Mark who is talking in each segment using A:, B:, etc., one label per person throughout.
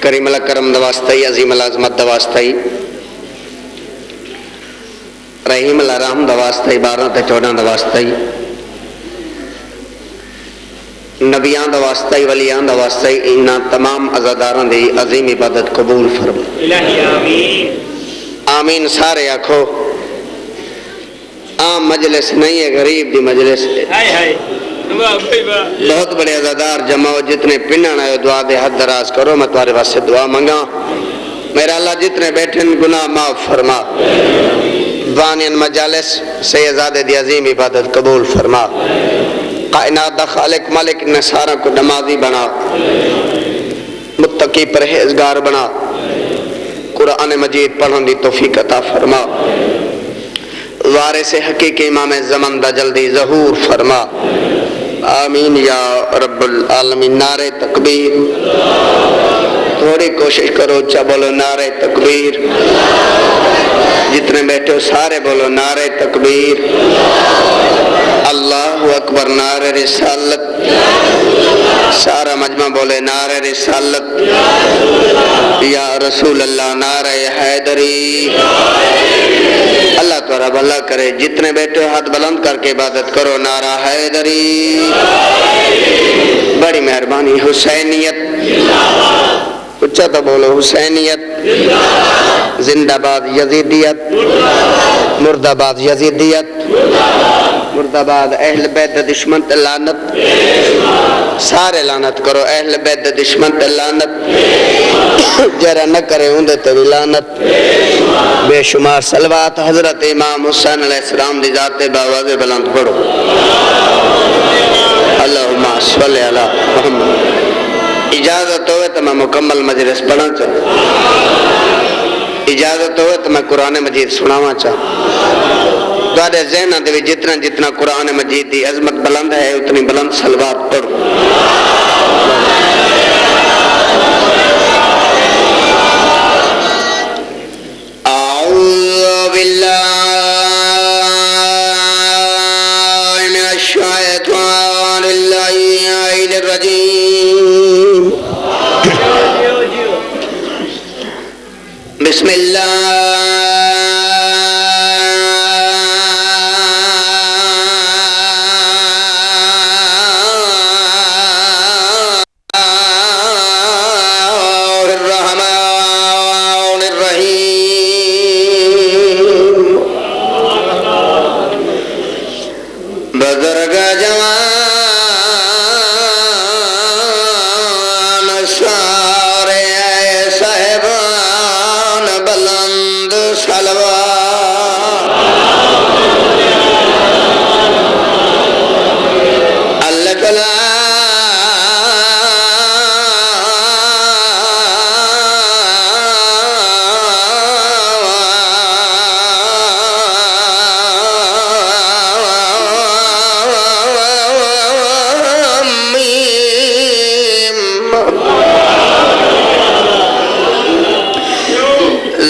A: کریم الکرم دواسطائی، عظیم العظمت دواسطائی، رحیم الرحم دواسطائی، 12 تے 14 دواسطائی، نبیاں دواسطائی، ولیاں دواسطائی، انہاں تمام عزاداراں دی عظیم عبادت قبول فرما الہی آمین آمین۔ سارے آکھو عام مجلس نہیں ہے، غریب دی مجلس ہے، بہت بڑے عزادار جمع ہو، جتنے پنن آئے دعا دے حد دراز کرو، میں تمہارے واسطے دعا منگا۔ میرا اللہ جتنے بیٹھے گناہ معاف فرما، بانین مجالس سیدزادے دی عظیم عبادت قبول فرما، کائنات دا خالق مالک نے سارا کو نمازی بنا، متقی پرہیزگار بنا، قرآن مجید پڑھن دی توفیق عطا فرما، وارث حقیقی امام زمان دا جلدی ظہور فرما، آمین یا رب العالمین۔ نعرہ تکبیر، تھوڑی کوشش کرو، اچھا بولو نعرہ تکبیر، جتنے بیٹھے ہو سارے بولو نعرہ تکبیر، اللہ اکبر، نعرہ رسالت، سارا مجمع بولے نعرہ رسالت، یا رسول اللہ، نعرہ حیدری۔ اللہ تعالیٰ بھلا کرے، جتنے بیٹھے ہو ہاتھ بلند کر کے عبادت کرو، نعرہ حیدری، بڑی مہربانی۔ حسینیت، اچھا تو بولو حسینیت زندہ باد، یزیدیت مردہ باد، یزیدیت مردہ باد، اہل بیت دشمن تے لعنت، سارے لعنت کرو، اہل بیت دشمن تے لعنت، جرا نہ کرے اندے تے بھی لعنت، بے شمار صلوات حضرت امام حسین علیہ السلام دی ذات باواز بلند پڑھو، اللہم صلی علی محمد۔ اجازت ہوئے تو میں مکمل مجلس پڑھنا چاہوں، اجازت ہوئے تو میں قرآن مجید سناوا چاہوں، تھوڑے ذہن دے جتنا جتنا قرآن مجید دی عظمت بلند ہے اتنی بلند صلوات پڑھو۔ اعوذ باللہ من الشیطان اللعین الرجیم، بسم اللہ الرحمن الرحیم، بزرگ جوان سارے صاحبان بلند صلوات، الف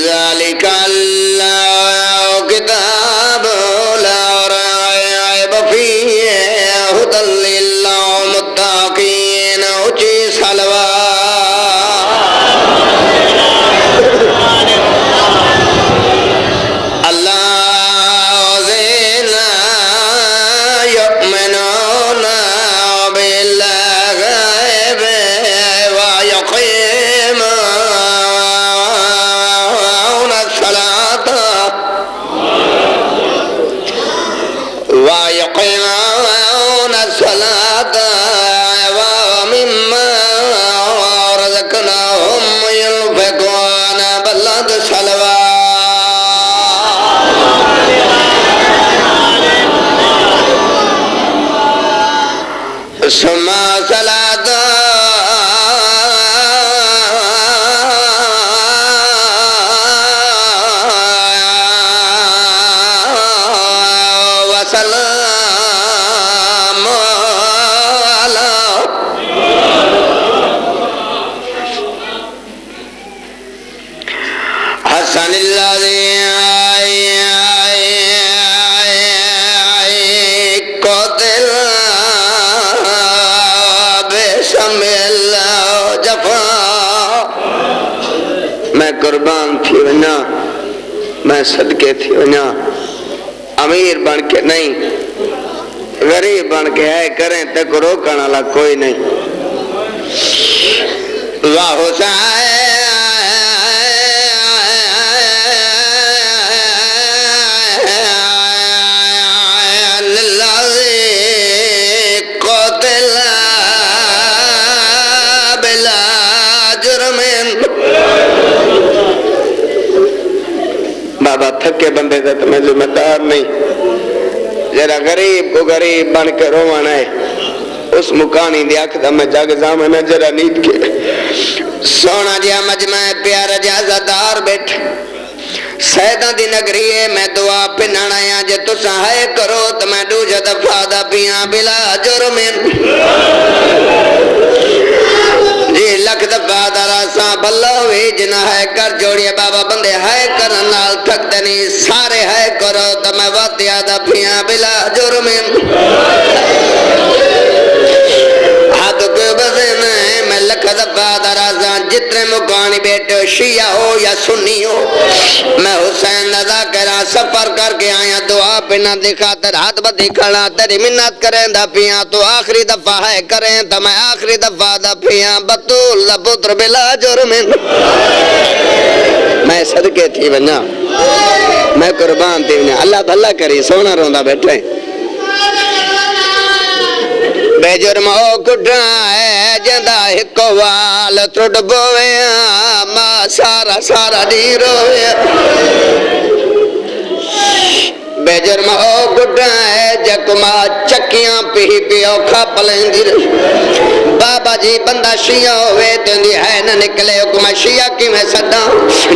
A: ذالک اللہ کتاب لا ریب فیہ ھدی للمتقین، اونچی صلوات، الذین یؤمنون بالغیب ویقیمون الصلاۃ ومما رزقناهم ينفقون، بلند صلوات، ثم صلاۃ وسلام علی حسن الذی قتل بسم قربان تھی ونا میں صدقے تھی ونا امیر بن کے نہیں غریب بن کے ہے کریں تک روکن والا کوئی نہیں واہ حسین بابا تھکے بندے سے تمہیں ذمہ دار نہیں ذرا غریب کو غریب بن کے رووانا ہے اس مکانی دی اکھ دا میں جگ زامنہ ذرا نیت کے سونا جیا مجمع پیارا جا زدار بیٹھ سیدہ دی نگری ہے میں دعا پنانا یا جے تو سہائے کرو تو میں دوجہ دفعہ دا پیاں بلا جرمن جی لکھ دفعہ دا راساں بھلا ہوئی جنہ ہے کر جوڑیے بابا بندے ہے کرن نال تھک دنی سارے ہے کرو تو میں واتیا دا پیاں بلا جرمن حد کو بزن ہے میں لکھ دفعہ دا راساں جتنے مکانی بیٹے شیعہ ہو یا سنی ہو میں حسین ندا کرا سفر کر کے آیا دعا پنا دکھا تر ہاتھ بدھی کھڑا تیری منت کریں دا پیاں تو آخری دفعہ ہے کریں تو میں آخری دفعہ دا پیاں بطول دا پتر بلا جرمن میں صدقے تھی ونیا میں قربان تھی ونیا اللہ بھلا کری سونا روندہ بیٹھے بے جرم او کٹھا ہے جندہ ہکو وال ترڈ بویا ماں سارا سارا دی رویا بے جرم او کٹھا ہے جکما چکیاں پہی پیو کھا پلیں گر بابا جی بندہ شیعہ ہوئے تندی ہے نہ نکلے حکمہ شیعہ کی میں صدا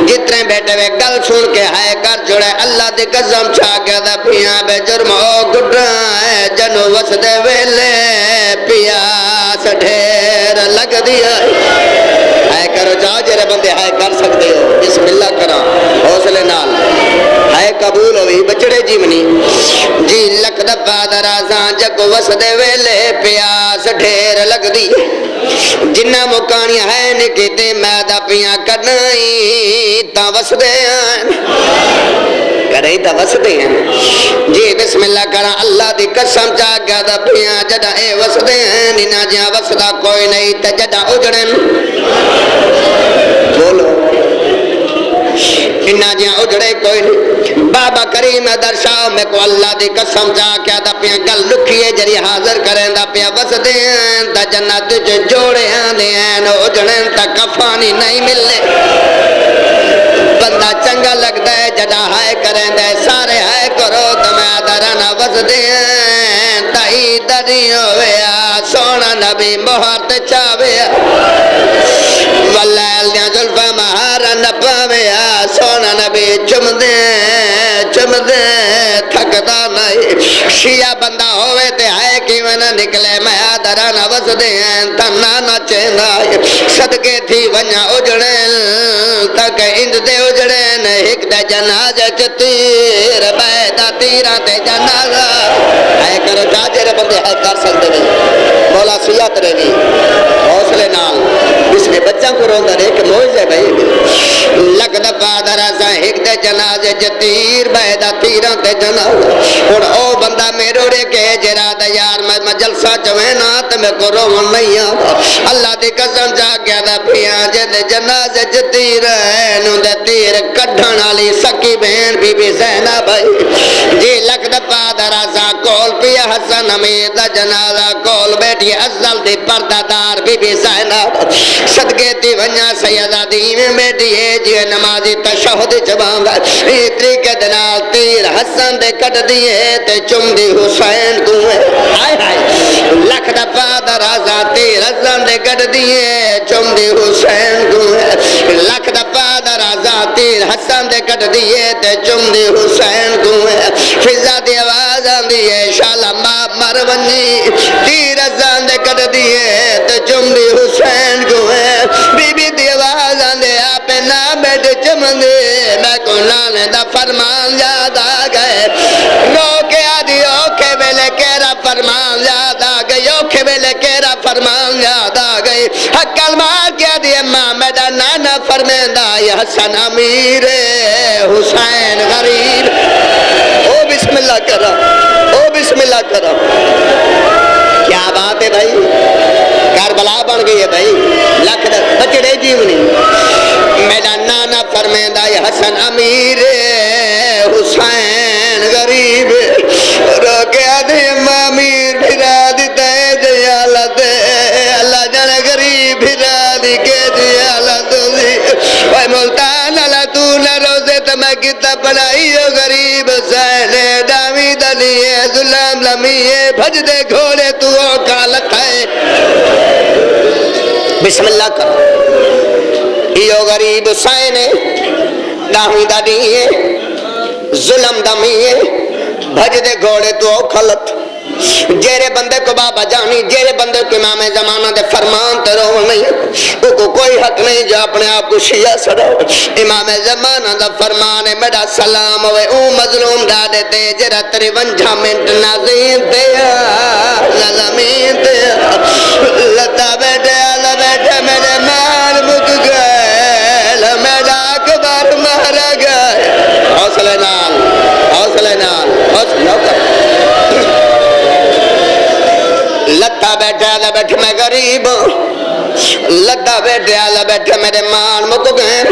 A: جتنے بیٹے ہوئے گل سن کے ہے کر جڑے اللہ دی قسم چھا کے دا پیاں بے جرم او کٹھا ہے جنو وسدے ویلے پیاس ڈھیر لگ دیا ہے کرو جاؤ جرے بندے ہے کر سکتے ہو بسم اللہ کرا حوصلے نال ہے قبول ہوئی بچڑے جیونی جی لکھ دفعہ درازاں جگ وسدے ویلے پیاس ڈھیر لگ دی جنہ مکانی ہے نکتے میدہ پیاں کرنائی تا وسدے ہیں کرے تا وسدے ہیں جی بسم اللہ کرا اللہ دی قسم چاہ گیا دا پیاں جدہ اے وسدے ہیں ننا جہاں وسدہ کوئی نہیں تا جدہ اجڑن بولو انہا جہاں اجڑے کوئی نہیں بابا کریم درشاو میں کو اللہ دی قسم چاہ کیا دا پیاں گل لکھیے جری حاضر کریں دا پیاں بس دیں دا جنت جو جوڑے دیں اجڑیں تا کفانی نہیں ملے بندہ چنگا لگتا ہے جدا ہے کریں دے سارے ہے کرو تمہیں درنا بس دیں تائی دری ہویا سونا نبی مہارت چاویا واللیل دیاں ظلفہ مہارا نپاویا سونا نبی چم دے تھکتا نہیں شیعہ بندہ ہوئے تے ہے کی ونا نکلے میں آدھرانا بس دیں تھنا نہ چیندہ صدقے تھی ونیا اجڑیں تک اند دے اجڑیں ایک دے جنازہ چتیر بیدہ تیرہ تے جنازہ ہے کرو جاجر بندے ہے کر سکتے نہیں مولا سیات رہی حوصلے نال اس میں بچہ کو روندہ رہے کہ موجزہ بھائی لگ دفعہ درازہ ایک دے جنازہ چتیر بیدہ تیرہ تے جنازہ اور او بندہ میرو رے کہ جرا دا یار میں جلسہ چوینا تے میں کو روان نہیں آتا اللہ دی قسم جا گیا دا پیاں جد جنازہ چتیر ہے نو دے تیر کڑھن آلی سکی بہن بی بی زینہ بھائی جی لگ دفعہ درازہ کول پیا حسن حمید دا جنازہ کول بیٹھی ازل دی پردہ دار بی بی زینہ صدقے تی ونیا سیدہ دین بیٹھی ہے جی نمازی تشہد جبان اتری کے دنال تیر حسن دے کٹ دیئے تے چم دی حسین گوئے آئے آئے لکھ دفعہ درازہ تیر حسن دے کٹ دیئے چم دی حسین گوئے لکھ دفعہ درازہ تیر حسن دے کٹ دیئے تے چم دی حسین گوئے فضا دی آواز آن دیئے شالا مرونی تیر حسن دے کٹ دیئے تے چم دی حسین گوئے بی بی دی آواز آن دے آپ نام بیٹھ چم دے میں کو لانے دا فرمان یاد آ گئے رو کے آدھی اوکھے بلے کیرا فرمان یاد آ گئی اوکھے بلے کیرا فرمان یاد آ گئی حق کلمہ کیا دی اماں میڈا نانا نہ فرمیندا یا حسن امیر حسین غریب او بسم اللہ کرا او بسم اللہ کرا کیا بات ہے بھائی کربلا بن گئی ہے بھائی لکھ بچڑے جیونی میرا نانا فرمیندا یا حسن امیر حسین غریب روکیا دے امیر بھرا دیتا ہے جیالت اللہ جان غریب بھرا دی کے جیالت اے ملتان اللہ تو نہ روزے تو میں کتا پڑھائی ہو غریب حسین ڈامی دلیے ظلم لمیے بھج دے گھوڑے تو اوکالت ہے بسم اللہ کرو ایو غریب حسین ڈامی دلیے ظلم دمیے بھج دے گھوڑے تو اوکالت جیرے بندے کو بابا جانی جیرے بندے کو امام زمانہ دے فرمان تے رو نہیں وہ کو کوئی حق نہیں جو اپنے آپ کو شیعہ سڑو امام زمانہ دا فرمان ہے میرا سلام ہوئے او مظلوم ڈاڑے تے جرہ 53 منٹ نازین تے للمین تے لتا بیٹھے میرے مال مک گئے میرا اکبر مہر گئے حوصلے نال حوصلے نال حوصلے نال لتا بیٹھے آلہ بیٹھے میں غریب لتا بیٹھے آلہ بیٹھے میرے مان مک گئے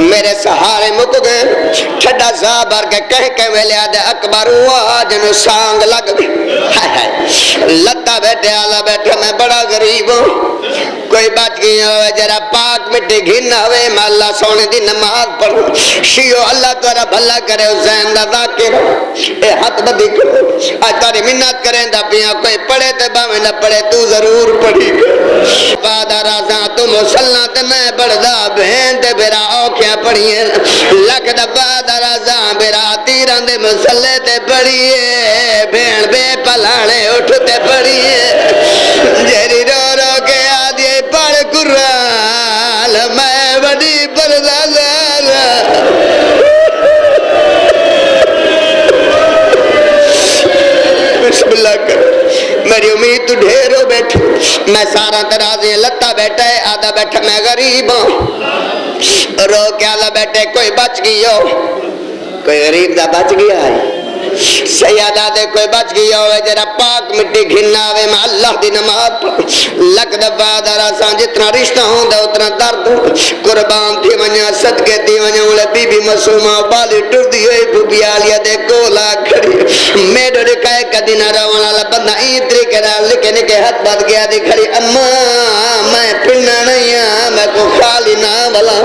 A: میرے سہارے مک گئے ٹھڈا زابر کے کہہ ویلے آدھے اکبر ہوا جنو سانگ لگ گئے لتا بیٹھے آلہ بیٹھے میں بڑا غریب ہوں کوئی بات کی ہوئے جرا پاک مٹی گھننا ہوئے میں اللہ سونے دی نماز پڑھوں شیعو اللہ تورا بھلا کرے حسین دا ذاکر اے ہاتھ بدی کرو آج تاری منت کریں دا پیاں کوئی پڑھے تے باویں نہ پڑھے تو ضرور پڑھی بادہ رازاں تو مسلح تے میں بڑھدا بہن تے بیرا اوکھیاں پڑھیے لکھ دا بادہ رازاں بیرا تیران دے مسلح تے پڑھیے بہن بے پلانے اٹھتے پڑھیے جیری رو رو کے آدھے پڑھ قرآن میں بڑی پردہ زارا بسم اللہ کر میری امید تو ڈھیر ہو بیٹھے میں سارا ترازی لتا بیٹھا ہے آدھا بیٹھا میں غریب ہوں رو کے آدھا بیٹھے کوئی بچ گئی ہو کوئی غریب دا بچ گیا ہے سیادہ دے کوئی بچ گیا ہوئے جرا پاک مٹی گھننا ہوئے میں اللہ دی نماز لک دفعہ دارا سان جتنا رشتہ ہوں دا اتنا درد قربان تھی ونیا صدقے تھی ونیا اولے بی بی مسلمہ بالی ٹر دی ہوئی بھوبی آلیا دے کولا کھڑی میڈو رکھائے کدی نہ روانا لبندہ ایتری کرا لکھنے کے حد بات گیا دی کھڑی اما میں پننا نہیں میں کو خالی نہ بلا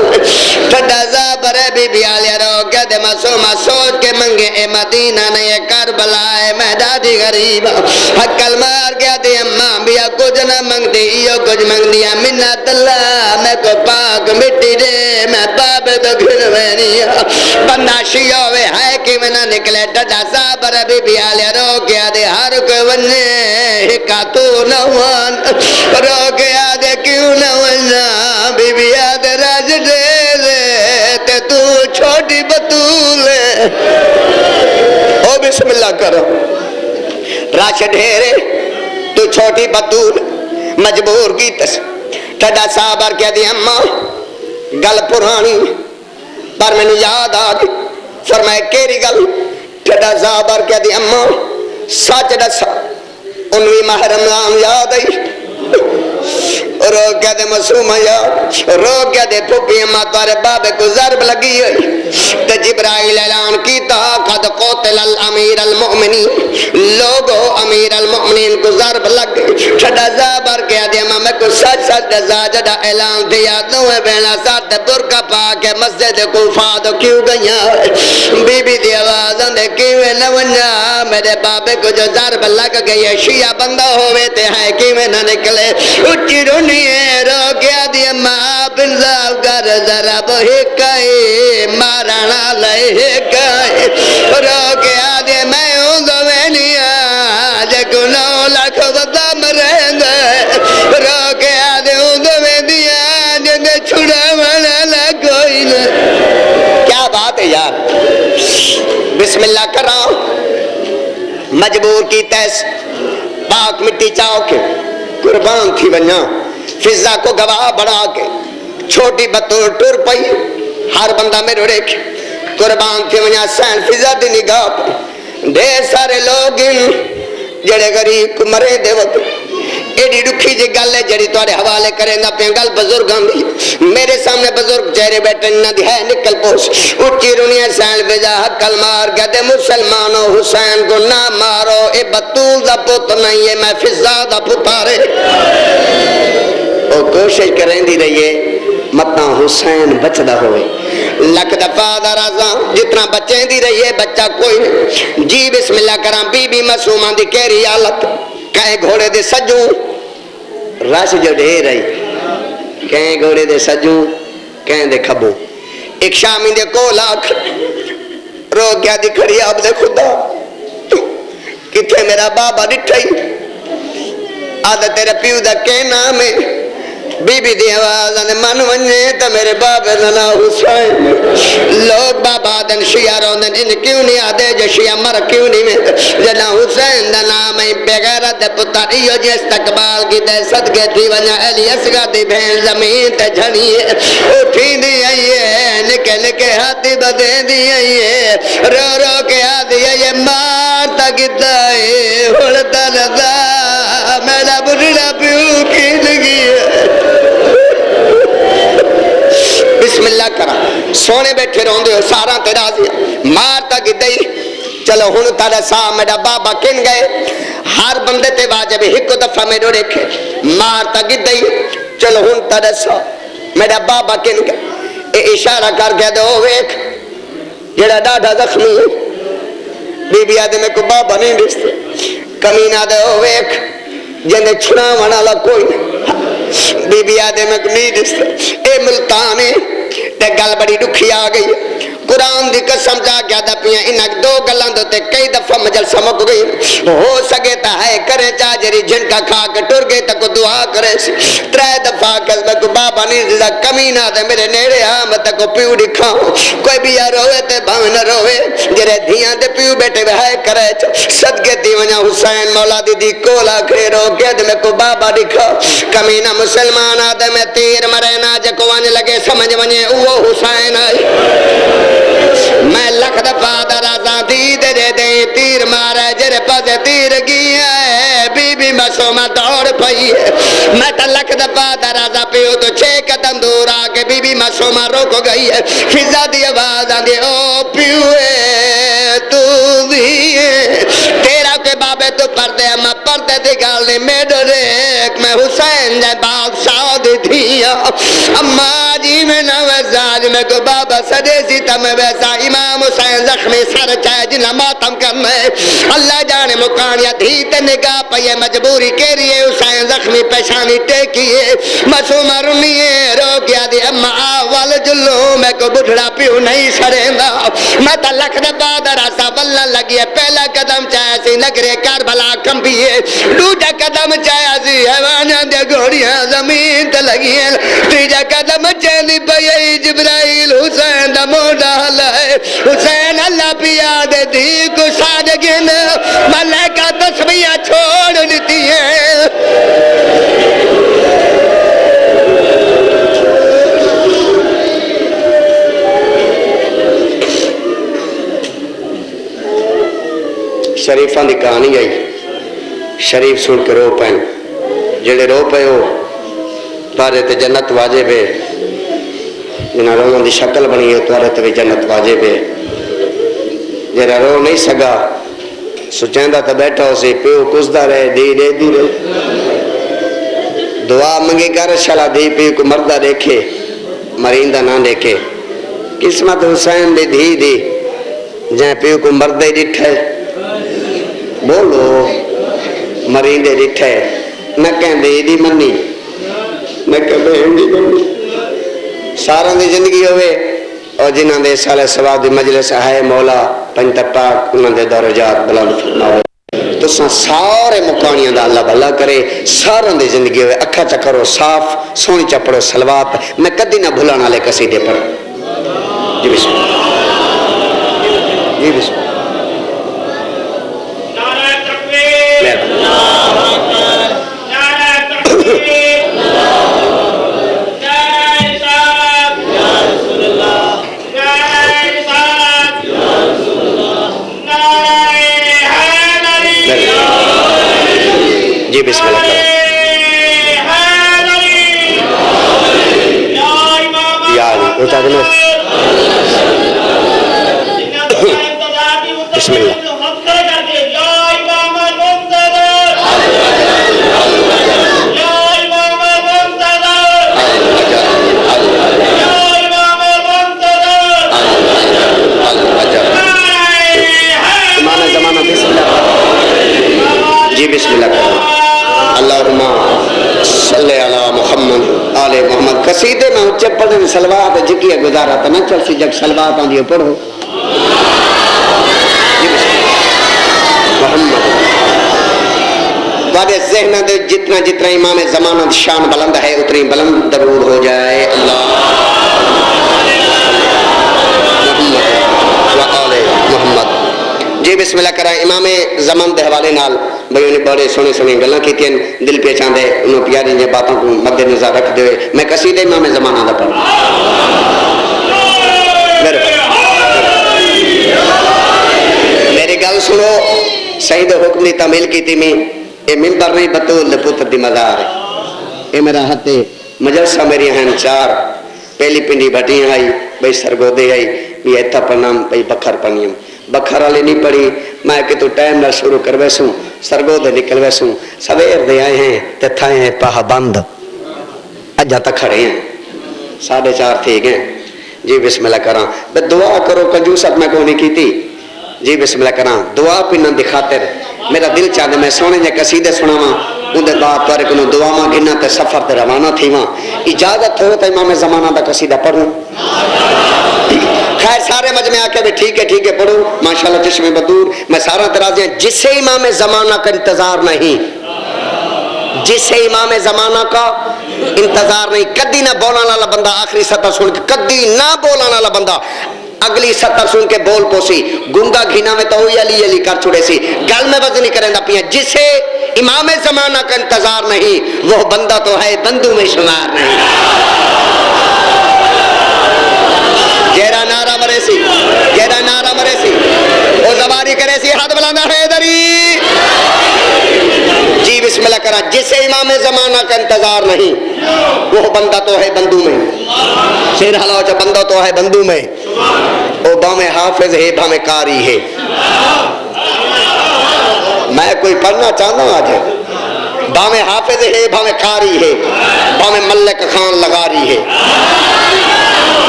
A: ٹھڈا زابر ہے بی بی آلیا رو کیا دے مسلمہ سوچ کے منگے اے مدینہ یہ کربلا ہے میں دادی غریب حقل مار گیا دی اماں بیا کچھ نہ منگ دی یہ کچھ منگ دیا منت اللہ میں کو پاک مٹی دے میں باب تو گھر وینیا بندہ شیعہ وے ہے کہ میں نہ نکلے ڈڈا صابر بی بی آلیا رو گیا دی ہر کوئی وننے ہکا تو نوان رو گیا دی کیوں نوانا بی بی آدھے راج دے دے تے تو چھوٹی بطول او بسم اللہ کرو راشد ڈھیرے تو چھوٹی بطول مجبور کی تس ٹھڈا صابر کیا دی اماں گل پرانی پر میں نے یاد آگی فرمائے کیری گل ٹھڈا صابر کیا دی اماں سچ دسا 19 ماہ رمضان یاد آئی رو کیا دے مسومہ یاد رو کیا دے پھوپی اماں تارے بابے کو ضرب لگی ہے تو جبرائیل اعلان کیتا قد قتل الامیر المؤمنین لوگو امیر المؤمنین کو ضرب لگ گئی ٹھڈا زابر کیا دے اماں میں کو سچ سچ دزا جڑا اعلان دیا دوئے بینا ساتھ برکہ پاکے مسجد کوفہ دو کیوں گئیا بی بی دی آواز اندے کیوں نہ ونیا میرے بابے کو جو ضرب لگ گئی ہے شیعہ بندہ ہوئے تے ہیں کیوں نہ نکلے اچھی رونیے رو کیا دی اماں بن زاو کر ضرب ہکائی مارانا لئے ہکائی رو کیا دی میں ہوں دوینیا جکو 9 لاکھ ودا مرہنگ رو کیا دی ہوں دوینیا جنگے چھوڑا مانا لگوئی نا کیا بات ہے یار بسم اللہ کر رہا ہوں مجبور کی تیس پاک مٹی چاہو کے قربان تھی بنیا فضا کو گواہ بڑھا کے چھوٹی بطور ٹر پئی ہر بندہ میرے دیکھ قربان تھی ونیا حسین فضا دی نگاہ پہ ڈھیر سارے لوگ جڑے غریب کو مرے دے وقت ایڈی رکھی جی گل ہے جڑی تواڈے حوالے کریں گا پہ گل بزرگاں دی میرے سامنے بزرگ چہرے بیٹھے نہ دی ہے نکل پوش اچھی رونی حسین فضا حقل مار کہتے مسلمانوں حسین کو نہ مارو اے بطول دا پت نہیں ہے میں فضا دا پتارے اور کوشش کریں دی رہیے مطنا حسین بچدا ہوئے لکھ دفعہ دا رازاں جتنا بچیں دی رہیے بچہ کوئی نہیں جی بسم اللہ کرام بی بی معصومہ دی کہری حالت کہیں گھوڑے دے سجوں رش جو ڈھیر رہی کہیں گھوڑے دے سجوں کہیں دے کھبوں ایک شامی دے کو لاکھ رو گیا دی کھڑی آپ دے خدا کتھے میرا بابا ڈٹھائی آدھا تیرے پیو دا کہنا میں بی بی دی آواز آنے من ونجے تا میرے بابے دنا حسین لوگ بابا دن شیعہ روندن ان کیوں نہیں آدھے جو شیعہ مر کیوں نہیں میں جنا حسین دنا میں بغیرت پتاریو جی استقبال کی دے صدقے تھی ونجا علی اسگا دی بھین زمین تے جھنیے اٹھی دی آئیے نکے نکے ہاتھی بدے دی آئیے رو رو کے آدھی آئیے مارتا گدائی ہڑتا لدا میرا بڑھڑا پیو کی لگی بسم اللہ کرا سونے بیٹھے روندے ہو سارا تیرا آزیا مارتا گدائی چلو ہن تارا سا میرا بابا کن گئے ہر بندے تے واجب ایک دفعہ میں رو رکھے مارتا گدائی چلو ہن تارا سا میرا بابا کن گئے اے اشارہ کر گیا دے ہو ایک جڑا ڈاڈا زخمی ہے بی بی آدھے میں کو بابا نہیں دستے کمینہ دے ہو ایک جنہیں چھنا منالا کوئی بی بی آدھے میں کو نہیں دستے اے ملتانے تے گل بڑی رکھی آگئی قرآن دی قسم جا گیا دا پیاں انہاں دو گلان دوتے کئی دفعہ مجل سمک گئی ہو سکے تا ہے کرے چاجری جن کا کھا کے ٹر گئی تا کو دعا کرے سی ترے دفعہ کس میں کو بابا نہیں دیدہ کمینہ دے میرے نیڑے آم تا کو پیو دکھاؤں کوئی بھی یا روے تے بھاوے نہ روے جرے دھیاں دے پیو بیٹے بہائے کرے صدقے دی ونیا حسین مولا دی دی کولا کھے رو گیا دے میں کو بابا دکھاؤ کمینہ مسلمان آدھے میں تیر مرے نا جے کو آنے لگے سمجھ ونیا وہ حسین آئی میں لکھ دفعہ درازاں دی دے دے تیر مارے جرے پاسے تیر گیا ہے بی بی معصومہ دوڑ پئی ہے میں تا لکھ دفعہ درازاں پیو تو 6 قدم دور آکے بی بی معصومہ روک گئی ہے فضا دی آواز آندے او پیو ہے تو بھی ہے تیرا کے بابے تو پردے اما پردے دی گالنے میں ڈریک میں حسین جائے بادشاہ دی دھیا اما جی میں نوزاج میں کو بابا سدے سی تم ویسا امام حسین زخمی سر چاہے جنہ ماتم کرنے اللہ جانے مکانیا دھیتے نگاہ پہیے مجبوری کے لیے حسین زخمی پیشانی ٹیکیے معصومہ رنیے رو گیا دی اما آوال جلو میں کو بڑھڑا پیو نہیں سریندا میں تا لکھ دے بادر آسا واللہ لگیے پہلا قدم چاہے سی نگرے کربلا کمبیے دوجہ قدم چاہے سی حیوانیاں دے گھوڑیاں زمین تے لگیے تیجہ قدم چاہے پہیے جبرائیل حسین دا موڈا ہے حسین اللہ پیا دے دی کو سادگن ملکہ تسبیح چھوڑ لیتی ہے شریفاں دی کہانی آئی شریف سن کے رو پین جڑے رو پے ہو تارے تے جنت واجب ہے جنہاں روحاں دی شکل بنی ہے تارے تے جنت واجب ہے جڑا رو نہیں سگا سچیندہ تا بیٹھا ہو سی پیو کسدا رہے دی دے دی رہے دعا منگے کر شلا دی پیو کو مردہ دیکھے مرindہ نہ دیکھے قسمت حسین دی دھی دی جہاں پیو کو مردہ ڈٹھے بولو مرindے ڈٹھے نہ کہیں دے دی منی نہ کہیں دی منی سارا دی زندگی ہوئے اور جنہاں دے سالے سواب دی مجلس ہے مولا پنج پاک انہاں دے درجات بلند فرماوے تو سارے مکانیاں دا اللہ بھلا کرے سارا دے زندگی ہوئے اکھا چکرو صاف سونی چپڑو سلوات میں کدی نہ بھلانا لے قصیدے پر جی بسم جی بسم سنو بسم اللہ جی بسم اللہ کرنا اللہم صلی علی محمد آل محمد قصیدے میں اچھے پڑھنے سلوات جکی ہے گزارا تو نہ چل سی جگ سلوات آن دیو پڑھو جی بسم اللہ محمد وعدے ذہن دے جتنا امام زمانہ شان بلند ہے اتنی بلند درود ہو جائے اللہ محمد وآل محمد جی بسم اللہ کرا امام زمان دے حوالے نال بھئی انہیں بڑے سونے گلہ کی تین دل پیچان دے انہوں پیاری جے باتوں کو مد نظر رکھ دے میں قصیدہ امام زمانہ دا پڑھوں میری گل سنو شہید حکم دی تعمیل کی تھی میں اے ممبر نہیں بطول پتر دی مزار ہے اے میرا ہتے مجلسہ میری ہیں چار پہلی پنڈی بھٹی آئی بھئی سرگودے آئی بھی ایتا پنام بھئی بکھر پنیم بکھر والی نہیں پڑی میں کہ تو ٹائم نہ شروع کر ویسوں سرگودے نکل ویسوں سویر دے آئے ہیں تے تھائے ہیں پاہ بند اجھا تک کھڑے ہیں 4:30 تھے گئے جی بسم اللہ کراں بے دعا کرو کنجوست میں کو نہیں کی تھی جی بسم اللہ کراں دعا پینن دی خاطر میرا دل چاہتے میں سونے جے قصیدے سنا ماں اندھے بات پر کنو دعا ماں گننا تے سفر تے روانہ تھی ماں اجازت ہو تو امام زمانہ دا قصیدہ پڑھوں خیر سارے مجمع آکے بھی ٹھیک ہے پڑھو ماشاءاللہ چشم بدور میں سارا ترازی ہیں جسے امام زمانہ کا انتظار نہیں جسے امام زمانہ کا انتظار نہیں کدی نہ بولنا والا بندہ آخری سطر سن کے کدی نہ بولنا والا بندہ اگلی سطر سن کے بول پوسی گنگا گھینا میں تو ہوئی علی کر چھوڑے سی گل میں وزن نہیں کریں دا پیا جسے امام زمانہ کا انتظار نہیں وہ بندہ تو ہے بندوں میں شمار نہیں گہرا نعرہ مرے سی وہ زباری کرے سی ہاتھ بلانا ہے دری جی بسم اللہ کرا جسے امام زمانہ کا انتظار نہیں وہ بندہ تو ہے بندوں میں شیر حلاو چا بندہ تو ہے بندوں میں وہ بامے حافظ ہے بامے کاری ہے میں کوئی پڑھنا چاہتا ہوں آج بامے حافظ ہے بامے کاری ہے بامے ملک خان لگاری ہے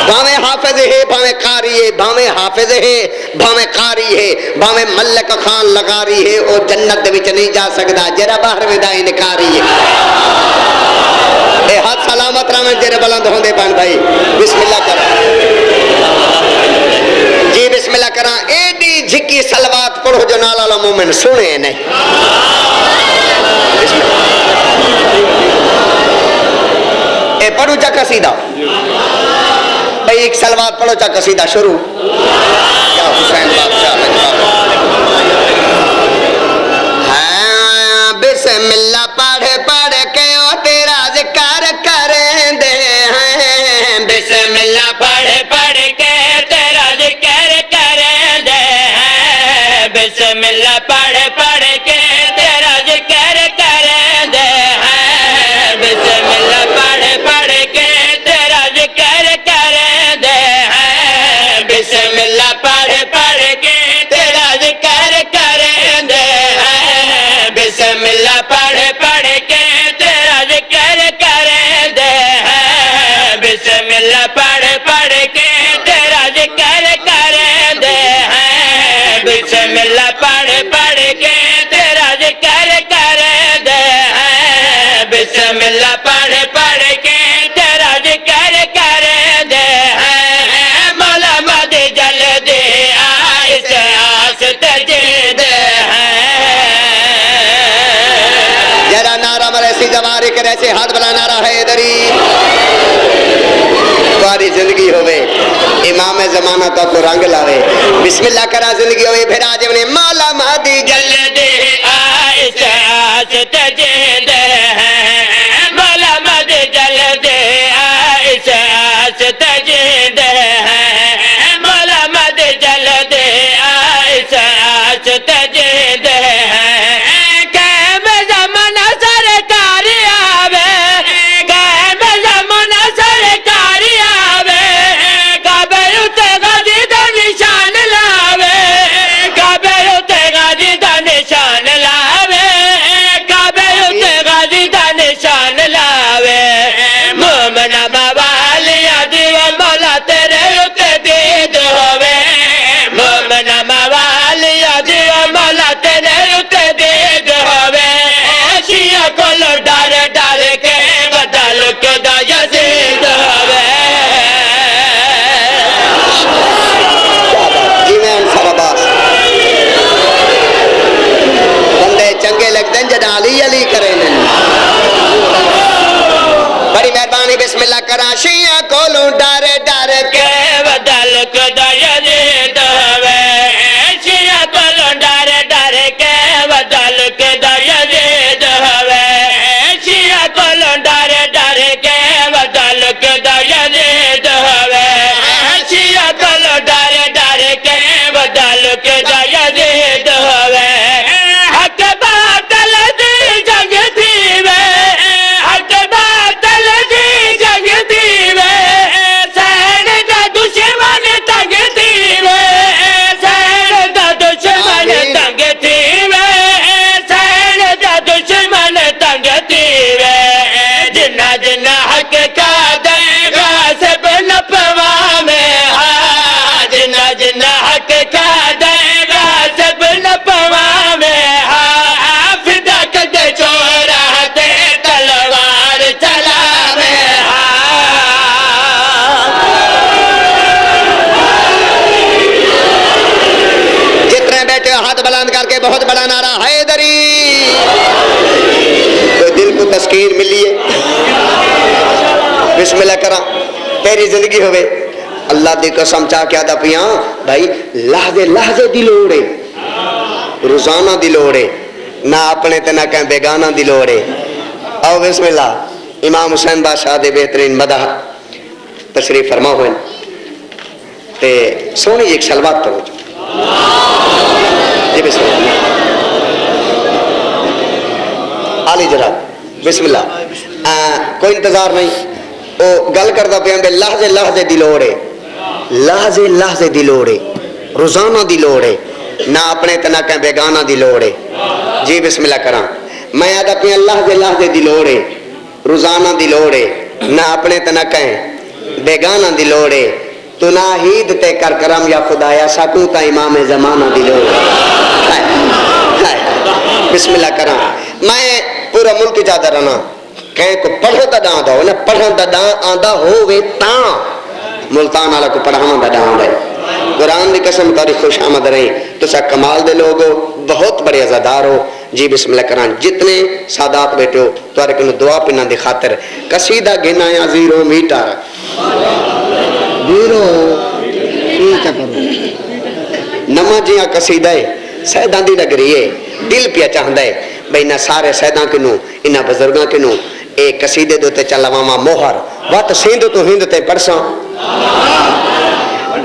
A: بھاویں حافظ ہے بھاویں قاری ہے بھاویں حافظ ہے بھاویں قاری ہے بھاویں ملک خان لگاری ہے اور جنت وچ نہیں جا سکدا جرا باہر میں دائی نکاری ہے اے ہاتھ سلامت رہے جرے بلند ہوندے پان بھائی بسم اللہ کرا جی بسم اللہ کرا ایڈی جھکی سلوات پڑھو جو نالا مومن سنے نہیں بسم اللہ اے پڑھو جا قصیدہ بھئی ایک سلوات پڑھو چا قصیدہ شروع یا حسین بادشاہ ہاں بسم اللہ پڑھ کے او تیرا ذکر کریں دے ہیں بسم اللہ پڑھ کے تیرا ذکر کریں دے ہیں بسم اللہ پڑھ کے تیرا ذکر کریں دے ہیں بسم اللہ پڑھ کے تیرا ذکر کریں دے ہیں بسم اللہ پڑھ کے تیرا ذکر کریں دے ہیں بسم اللہ پڑھ کے تیرا ذکر کریں دے ہیں بسم اللہ پڑھ کے تیرا ذکر کریں دے ہیں بسم اللہ پڑھ کے تیرا ذکر کریں دے ہیں بسم اللہ پڑھ کے تیرا ذکر کریں دے ہیں مولا مد جل دے آئس آس تجد ہیں جرا نعرہ مرے سی جواری کرے سی ہاتھ بلا نعرہ ہے دری تمہاری زندگی ہوئے امام زمانہ تو کو رنگ لاوے بسم اللہ کرا زندگی ہوئے پھر آج انہیں مولا مد جل دے آئس آس تجد ہیں مولا مد جل دے آئس آس تجد ہیں مولا مد جل دے آئس آس تجد ہیں قائم زمانہ سرکاری آوے قائم زمانہ سرکاری آوے کراں شیعہ کولوں ڈر ڈر کے بدل کدا یزید ہوے شیعہ کولوں ڈر ڈر کے بدل کدا یزید ہوے شیعہ کولوں ڈر ڈر کے بدل کدا یزید ہوے شیعہ کولوں ڈر ڈر کے بدل کدا یزید ہوے حق باطل دی جنگ تھی وے حق باطل دی جنگ تھی وے سین دا دشمن تنگ تھی وے سین دا دشمن تنگ تھی وے سین دا دشمن تنگ تھی وے جنہ جنہ حق کا دے غاصب نپوا میں ہاں جنہ جنہ حق کا دے غاصب نپوا میں ہاں فدا کدے چورا تے تلوار چلا میں ہاں جتنے بیٹھے ہاتھ بلند کر کے بہت بڑا نعرہ حیدری تو دل کو تسکین ملی ہے بسم اللہ کرا تیری زندگی ہوئے اللہ دی قسم چاہ کے آدھا پیاں بھائی لحظے لحظے دی لوڑے روزانہ دی لوڑے نہ اپنے تے نہ کہیں بیگانہ دی لوڑے آؤ بسم اللہ امام حسین بادشاہ دے بہترین مدح تشریف فرما ہوئے تے سونی ایک سلوات پڑھو جی بسم اللہ عالی جناب بسم اللہ کوئی انتظار نہیں وہ گل کرتا پیا بے لحظے لحظے دی لوڑے لحظے لحظے دی لوڑے روزانہ دی لوڑے نہ اپنے تے نہ کہیں بیگانہ دی لوڑے جی بسم اللہ کراں میں آدھا پیا لحظے لحظے دی لوڑے روزانہ دی لوڑے نہ اپنے تے نہ کہیں بیگانہ دی لوڑے تو نہ ہید تے کر کرم یا خدایا سکوں تا امام زمانہ دی لوڑے بسم اللہ کراں میں پورا ملک جاتا رہنا کہیں کو پڑھو دا داں دا ہو نا پڑھن دا داں آندہ ہووے تاں ملتان آلہ کو پڑھانا دا داں دے قرآن دی قسم تاری خوش آمد رہی تو سا کمال دے لوگو بہت بڑے عزادار ہو جی بسم اللہ کران جتنے سادات بیٹے ہو تو آرے کنو دعا پنہ دی خاطر قصیدہ گھنا یا زیرو میٹر زیرو میٹر کرو نمہ جیاں قصیدہ ہے سیدان دی نگری ہے دل پیا چاہندہ ہے بھئی نہ سارے سیدان کنو انہ بزرگاں کنو ایک قصیدے دوتے چلا ماما موہر وات سیندو تو ہند تے پرساں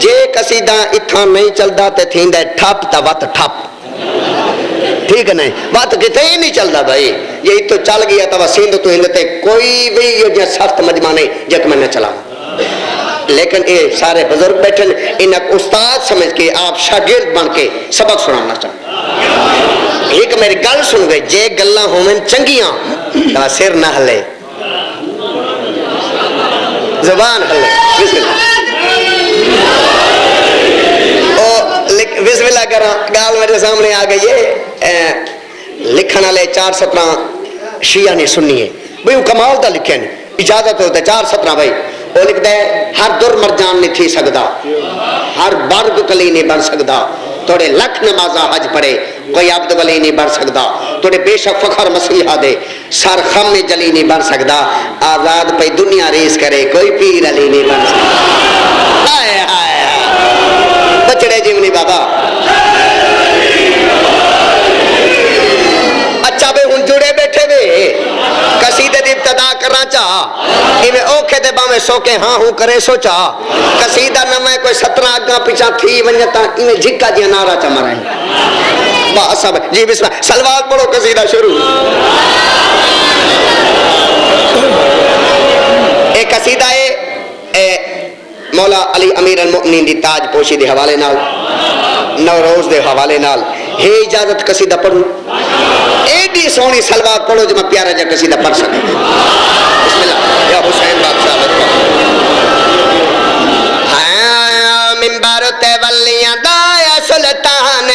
A: جے قصیدہ اتھاں نہیں چلدا تے تھیندہ ٹھپ تا وات ٹھپ ٹھیک ہے نہیں بات کتے ہی نہیں چلدا بھائی یہ تو چل گیا تا سیندو تو ہند تے کوئی بھی یہ سخت مجمع نہیں جک میں نہ چلا لیکن اے سارے بزرگ بیٹھن انہیں استاد سمجھ کے آپ شاگرد بن کے سبق سنانا چاہتے ایک میری گل سن گئے جے گلہ ہومن چنگیاں تا سر نہ ہلے زبان ہلے بسم اللہ بسم اللہ کرا گال میرے سامنے آ گئی ہے لکھنا لے 417 شیعہ نے سنی ہے بھئی وہ کمال دا لکھے نہیں اجازت ہوتا ہے 417 بھائی وہ لکھتا ہے ہر در مرجان نہیں تھی سکتا ہر برگ کلی نہیں بن سکتا توڑے لکھ نمازہ حج پڑے کوئی عبد ولی نہیں بن سکتا توڑے بے شک فخر مسیحہ دے سر خم جلی نہیں بن سکتا آزاد پہ دنیا ریس کرے کوئی پیر علی نہیں بن سکتا آئے آئے بچڑے جیونی بابا اچھا بے ہن جڑے بیٹھے بے قصیدے دی ابتدا کرنا چاہ ایویں اوکھے دے باویں سوکے ہاں ہوں کرے سوچا قصیدہ نہ میں کوئی 17 آگاں پیچھا تھی ونجتا ایویں جھکا جی نعرہ چما رہے بس اب جی بسم اللہ سلوات پڑھو قصیدہ شروع ایک قصیدہ ہے مولا علی امیر المؤمنین دی تاج پوشی دے حوالے نال نوروز دے حوالے نال ہے اجازت قصیدہ پڑھوں ایڈی سونی سلوات پڑھو جو میں پیارا جا قصیدہ پڑھ سکتا بسم اللہ یا حسین بادشاہ منبر تے ولیاں دایا سلطان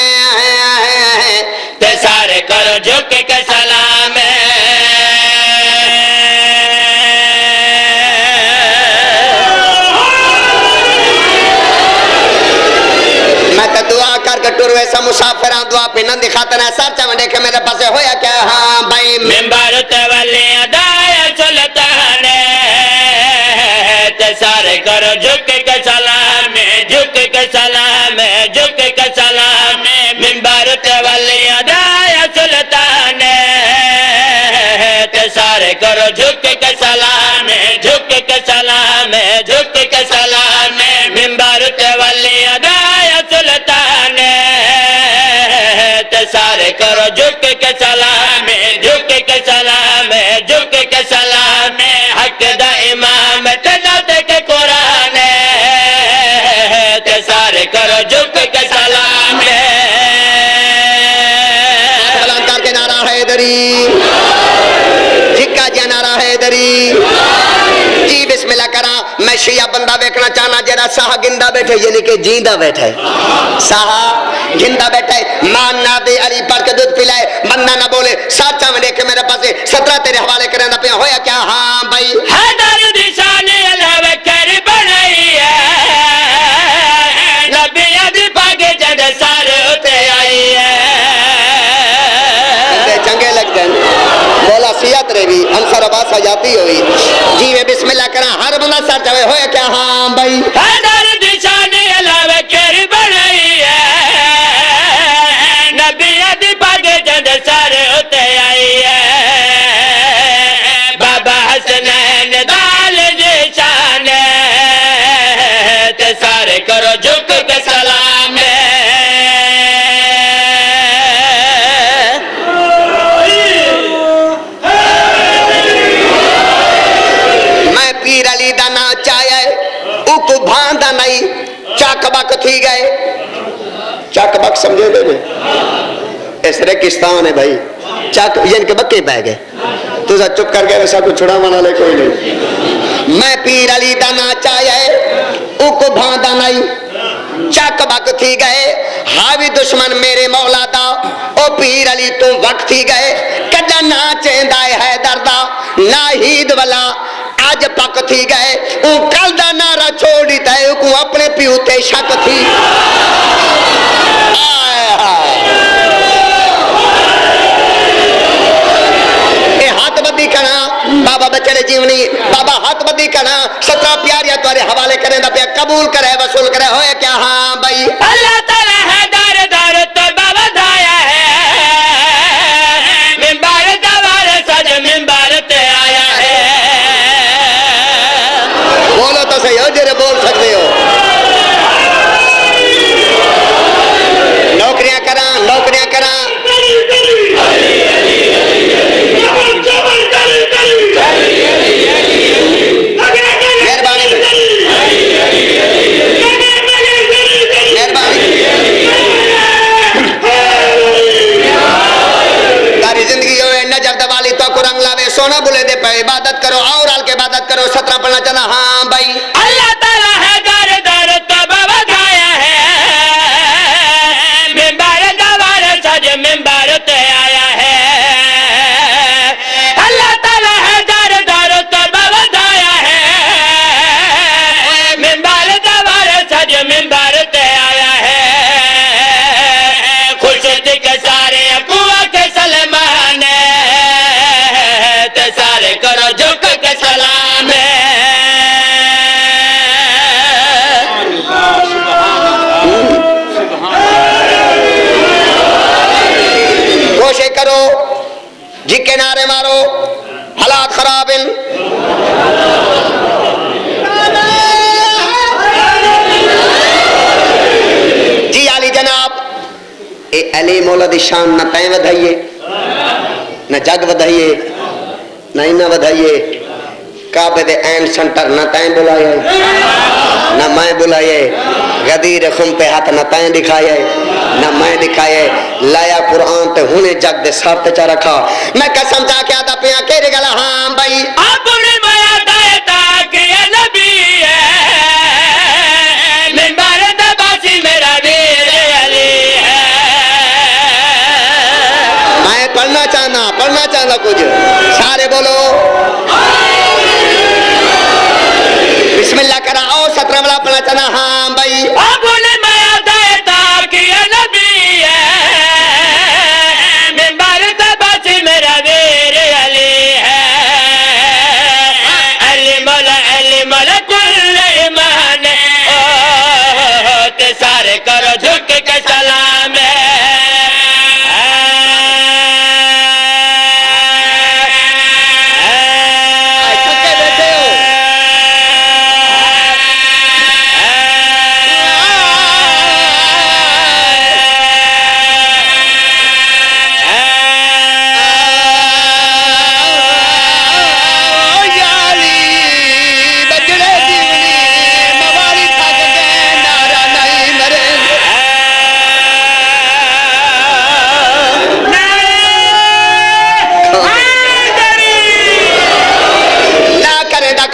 A: تے سارے کرو جھکے کے سلام میں تو دعا کر کے ٹر ویسا مسافران دعا پہ نندی خاطر ہے سر چاہاں دیکھے میرے پاسے ہویا کیا ہاں بھائی منبر تے ولیاں دایا سلطان
B: سارے کرو جھک کے سلام جھک کے سلام جھک کے سلام منبر تے ولی ادایا سلطان تے سارے کرو جھک کے سلام جھک کے سلام جھک کے سلام حق دا امام تے نات کے قرآن تے سارے کرو جھک کے سلام
A: سلام کر کے نعرہ حیدری جھکا جا نعرہ حیدری جی بسم اللہ کرا میں شیعہ بندہ بیٹھنا چاہنا جیڑا ساہا گندہ بیٹھے یعنی کہ جیندہ بیٹھے ساہا گندہ بیٹھے مان نہ دے علی پڑھ کے دودھ پلائے بندہ نہ بولے ساتھ چاہ میں دیکھے میرے پاس 17 تیرے حوالے کرنے نہ پیا ہویا کیا ہاں بھائی
B: حیدر دی شان اللہ وکر بنائی ہے نبی دی پاگے جڑ سار اتے آئی ہے
A: چنگے لگ جائیں مولا سیات رہی بھی انصر عباس آجاتی ہوئی جی میں بسم اللہ کرا ہر بندہ ساتھ چاہے ہویا کیا ہاں بھائی
B: حیدر دی شان اللہ وکر بنائی ہے نبی دی پاگے جڑ سار اتے آئی ہے بابا حسنین دال دی شان تے سارے کرو جھک کے سلام
A: میں پیر علی دا نا چاہے اکو بھاندہ نہیں چاک بک تھی گئے چاک بک سمجھے دے میں اس ریکستان ہے بھائی چاک یعنی کہ بکے پہ گئے تو سا چپ کر گئے ویسا کو چھڑا مانا لے کوئی نہیں میں پیر علی دا نا چاہے اکو بھاندہ نہیں چاک بک تھی گئے حاوی دشمن میرے مولا دا او پیر علی تو وقت تھی گئے کجا نا چیندائے ہے دردہ نا ہید والا آج پک تھی گئے اون کل دا نارا چھوڑی تے کو اپنے پیو تے شک تھی اے ہاتھ بدی کنا بابا بچڑے جیونی بابا ہاتھ بدی کنا 17 پیاریاں تمہارے حوالے کریں دا پیا قبول کرے وصول کرے ہوئے کیا ہاں بھائی
B: اللہ تعالیٰ ہے دار دار تو بابا دھایا ہے منبر دوار سج منبر تے آیا ہے
A: بولو تو صحیح ہو جرے بول سکتے ہو نوکریاں کرا تاری زندگی ہوئے نجر دوالی تو کو رنگ لاوے سونا بلے دے پہ عبادت کرو اور آل کے عبادت کرو 17 پڑھنا چاہنا ہاں بھائی
B: اللہ تعالیٰ ہے دار دار تو بابا دھایا ہے منبر دوار سج منبر تے آیا ہے اللہ تعالیٰ ہے دار دار تو بابا دھایا ہے منبر دوار سج منبر تے آیا ہے خوش کے سارے اقوا کے سلمان تے سارے کرو جھک کے سلام
A: کوشش کرو جھکے نعرے مارو حالات خراب ہیں جی علی جناب اے علی مولا دی شان نہ تائیں ودھائیے نہ جگ ودھائیے نہ انہ ودھائیے کعبے دے این سنٹر نہ تائیں بلائے نہ میں بلائے غدیر خم پہ ہاتھ نہ تائیں دکھائے نہ میں دکھائے لایا قرآن تے ہونے جگ دے سار تے چا رکھا میں قسم چاہ کے آدھا پیا کہہ گلا ہاں بھائی
B: اپنے مایا دائے تاکہ یہ نبی ہے منبر دباسی میرا ویر علی ہے
A: میں پڑھنا چاہنا کچھ سارے بولو بسم اللہ کرا او 17 والا پڑھنا چاہنا ہاں بھائی
B: اپنے مایا دائے تاکہ یہ نبی ہے منبر دباسی میرا ویر علی ہے علی مولا کل ایمان تے سارے کرو جھک کے سلام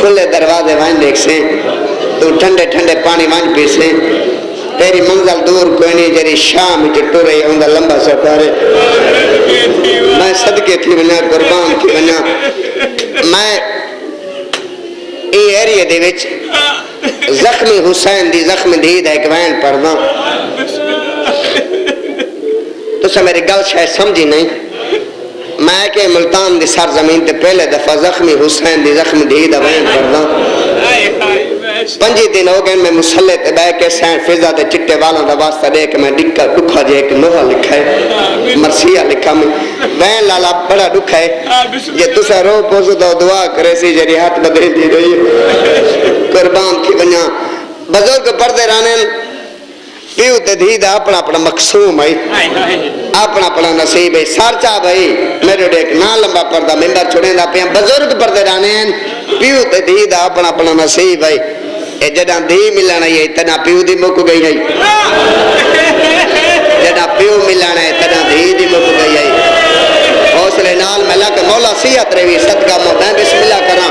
C: کھلے دروازے وائن دیکھ سے تو ٹھنڈے ٹھنڈے پانی وائن پی سے تیری منزل دور کوئی نہیں جری شام چٹو رہی ہوں دا لمبا سفر میں صدقے تھی بنا قربان تھی بنا میں ای ایریے دے وچ زخمی حسین دی زخمی دید ہے کہ وین پڑھنا تو سے میری گل شاید سمجھی نہیں میں کہ ملتان دی سرزمین تے پہلے دفعہ زخمی حسین دی زخمی دید ہے وین پڑھنا 5 دن ہو گئے میں مسلح تے بے کے سین فضا تے چٹے والا دا واسطہ دے کہ میں ڈکھا جے ایک لوہا لکھا ہے مرثیہ لکھا میں وین لالا بڑا ڈکھا ہے یہ تسا رو پوزو دو دعا کرے سی جری ہاتھ بدل دی رہی قربان کی بنیا بزرگ پردے رانے پیو تے دھیدہ اپنا اپنا مقصوم ہے اپنا اپنا نصیب ہے سارچہ بھائی میرے دیکھ نا لمبا پردہ ممبر چھوڑیں دا پیاں بزرگ پردے رانے پیو تے دھیدہ اپنا اپنا نصیب ہے اے جڑا دھی ملنا ہے تنا پیو دی مک گئی ہے جڑا پیو ملنا ہے تنا دھی دی مک گئی ہے حوصلے نال ملا کہ مولا صحت رہی صدقہ میں بسم اللہ کراں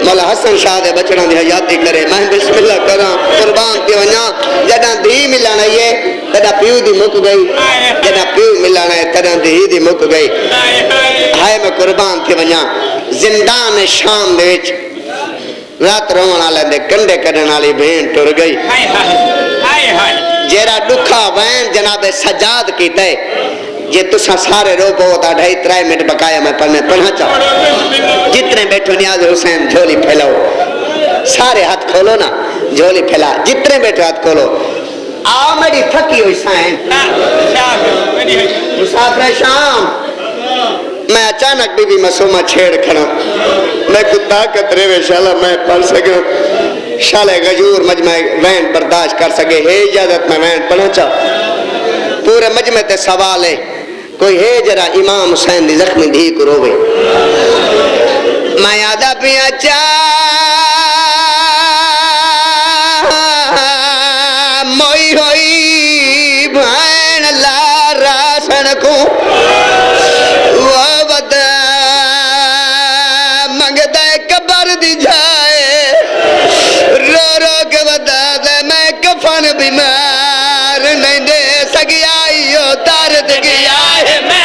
C: مولا حسن شاہ دے بچڑا دی حیاتی کرے میں بسم اللہ کراں قربان دی ونیا جڑا دھی ملنا ہے تنا پیو دی مک گئی جڑا پیو ملنا ہے تنا دھی دی مک گئی ہائے میں قربان دی ونیا زندان شام دے وچ رات روان والے دے کنڈے کرن والی بہن ٹر گئی جیرا ڈکھا وین جناب سجاد کیتا ہے یہ تسا سارے رو بہت 2.5-3 منٹ بقایا میں پڑھنا چاہوں جتنے بیٹھو نیاز حسین جھولی پھیلاؤ سارے ہاتھ کھولو نا جھولی پھیلا جتنے بیٹھو ہاتھ کھولو آ میری تھکی ہوئی سائن مسافر شام میں اچانک بی بی مسومہ چھیڑ کھڑا میں کو طاقت رہے شالا میں پڑھ سکوں شالے غجور مجمع وین برداشت کر سکے ہے اجازت میں وین پڑھنا چاہوں پورے مجمع تے سوال ہے کوئی ہے جرا امام حسین دی زخمی دھی کو روے میں یادہ پیا موئی ہوئی بھائن اللہ راسن کو بیمار نہیں دے سکیا یہ دارد گیا ہے میں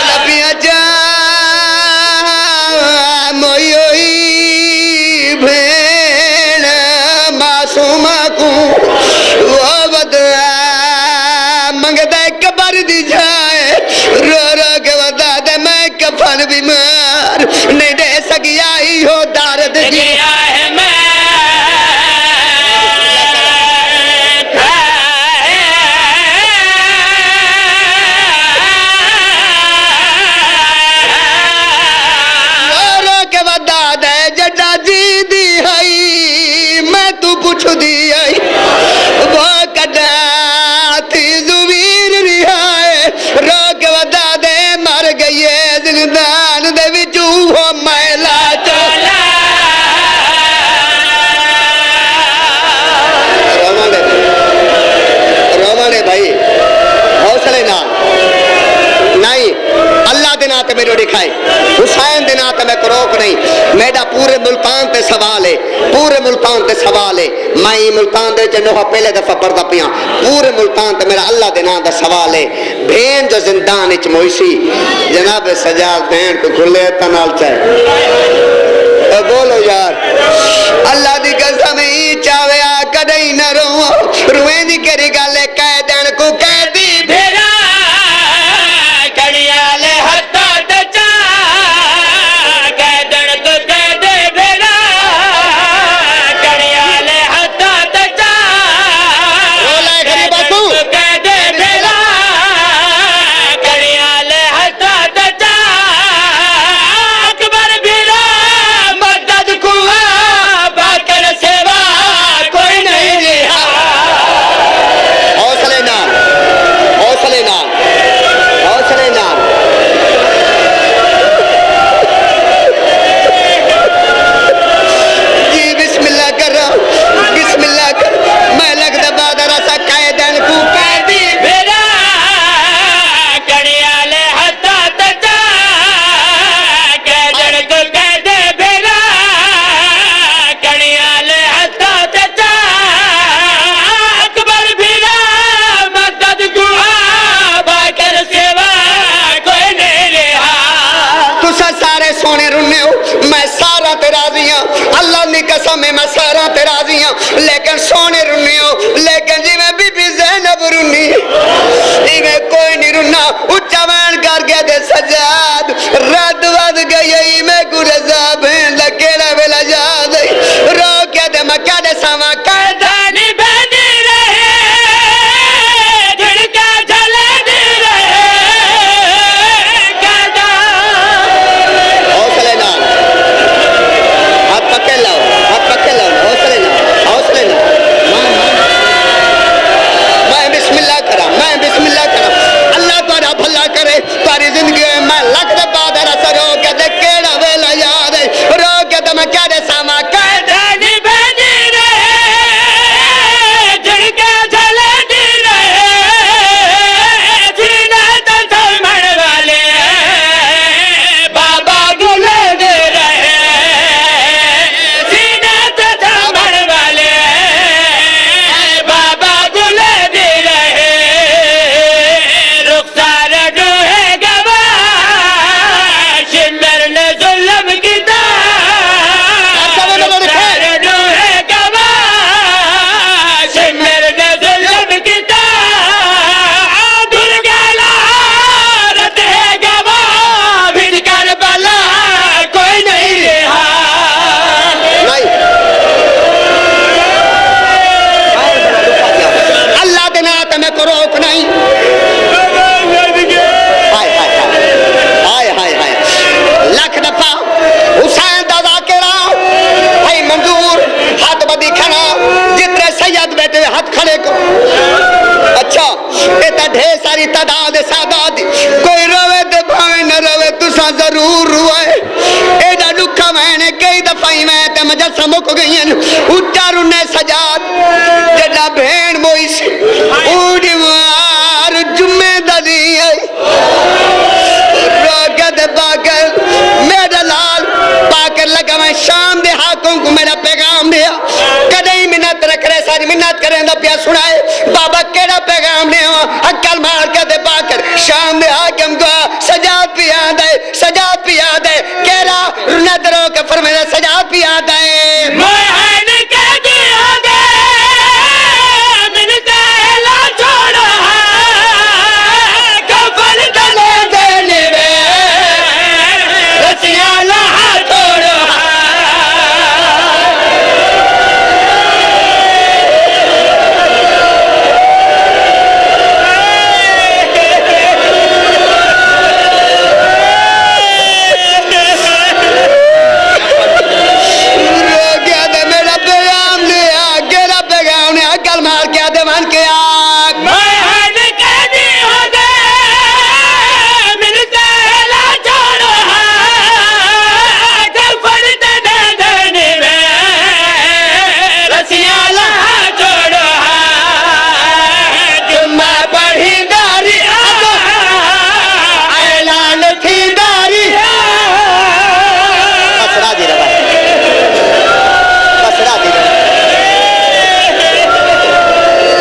C: لبیاں جا موئی ہوئی بھین معصومہ کو وہ بدلا منگدہ کبر دی جائے رو رو کے ودا دے میں کفن بیمار نہیں دے سکیا ہی ہو دارد گیا ہے میں رو رو کے ودا دے جڑا جی دی ہائی میں تو پوچھ دی ہائی وہ کڑا روک ودا دے مر گئی زندان دے وچوں ہو میلا چولا رومانے بھائی حوصلے نال نہیں اللہ دے ناتے میں روڑی کھائی حسین دے ناتے میں کروک نہیں میڈا پورے ملتان تے سوال ہے پورے ملتان تے سوال ہے میں ملتان دے جنوہ پہلے دفعہ پردہ پیاں پورے ملتان تے میرا اللہ دے نام دا سوال ہے بھین جو زندان اچ مویسی جناب سجاد بھین کو کھلے تنال چاہے بولو یار اللہ دی قسم ہی چاہوے آکا نہیں نہ روئیں دی کری گالے قیدن کو قیدی بھیرا کڑیالے ہتا تچا قیدن کو قیدے بھیرا کڑیالے ہتا تچا رولائے غریبہ تو قیدے بھیرا کڑیالے ہتا تچا اکبر بھیرا مدد کو باکر سیوا کوئی نہیں رہا دی قسم ہے میں سارا تے راضی ہوں لیکن سونے رنی ہو لیکن جی میں بی بی زینب رنی جی میں کوئی نہیں رنا اچھا وین کر کے دے سجاد رد ود گئی میں کو رضا بین لکیڑا ویلا جا دے رو کے دے مکہ دے ساما کر
B: دانی بینی رہے جھڑکا جھلے دی رہے کہتا
C: حوصلے نال ہاتھ پکے لاؤ حوصلے نال میں بسم اللہ کرا اللہ تارا بھلا کرے تاری زندگی میں لکھ دے بعد رس رو کے دے کیڑا ویلا یاد ہے رو کے دے میں کیا دے ساما کہہ دے
B: دانی بینی رہے جھڑکا جھلے دی رہے جینا تو سمجھ والے بابا گلے دے رہے جینا تو سمجھ والے بابا گلے دے رہے رخسار روح گواہ شمر نے ظلم کیتا رخسار روح گواہ شمر نے ظلم کیتا دل گلا رت ہے گواہ پھر کربلا کوئی نہیں رہا
C: اللہ دے نات میں کو روک نہیں ہائے لکھ دفعہ حسین دا ذاکرہ بھائی منظور ہاتھ بدی کھنا جتنے سید بیٹھے ہوئے ہاتھ کھڑے کو اچھا یہ ڈھیر ساری تعداد سادات کوئی روے تے بھاوے نہ روے تساں ضرور روئے ایڈا دکھا میں نے کئی دفعہ ہی میں تے مجلسہ مک گئی ہیں اچھا رنے سجاد جڑا بھین موئی سی اوڑی مار جمعہ دادی آئی روگت باکر میرا لال باکر لگا میں شام دے حاکم کو میرا پیغام دیا کدئی منت رکھ رہے ساری منت کریں دا پیا سنائے بابا کیڑا پیغام دے ہوا اکل مار کے دے باکر شام دے حاکم کو سجاد پیا دے کیڑا رنت رو کے فرمائے سجاد پیا دے
B: موہن کہہ دیا دے من کہلا چھوڑا کفل دلے دینے میں رسیاں لہا چھوڑا
C: رو گیا دے میرا پیغام لیا کیڑا پیغام نے اکل مار کے دے من کیا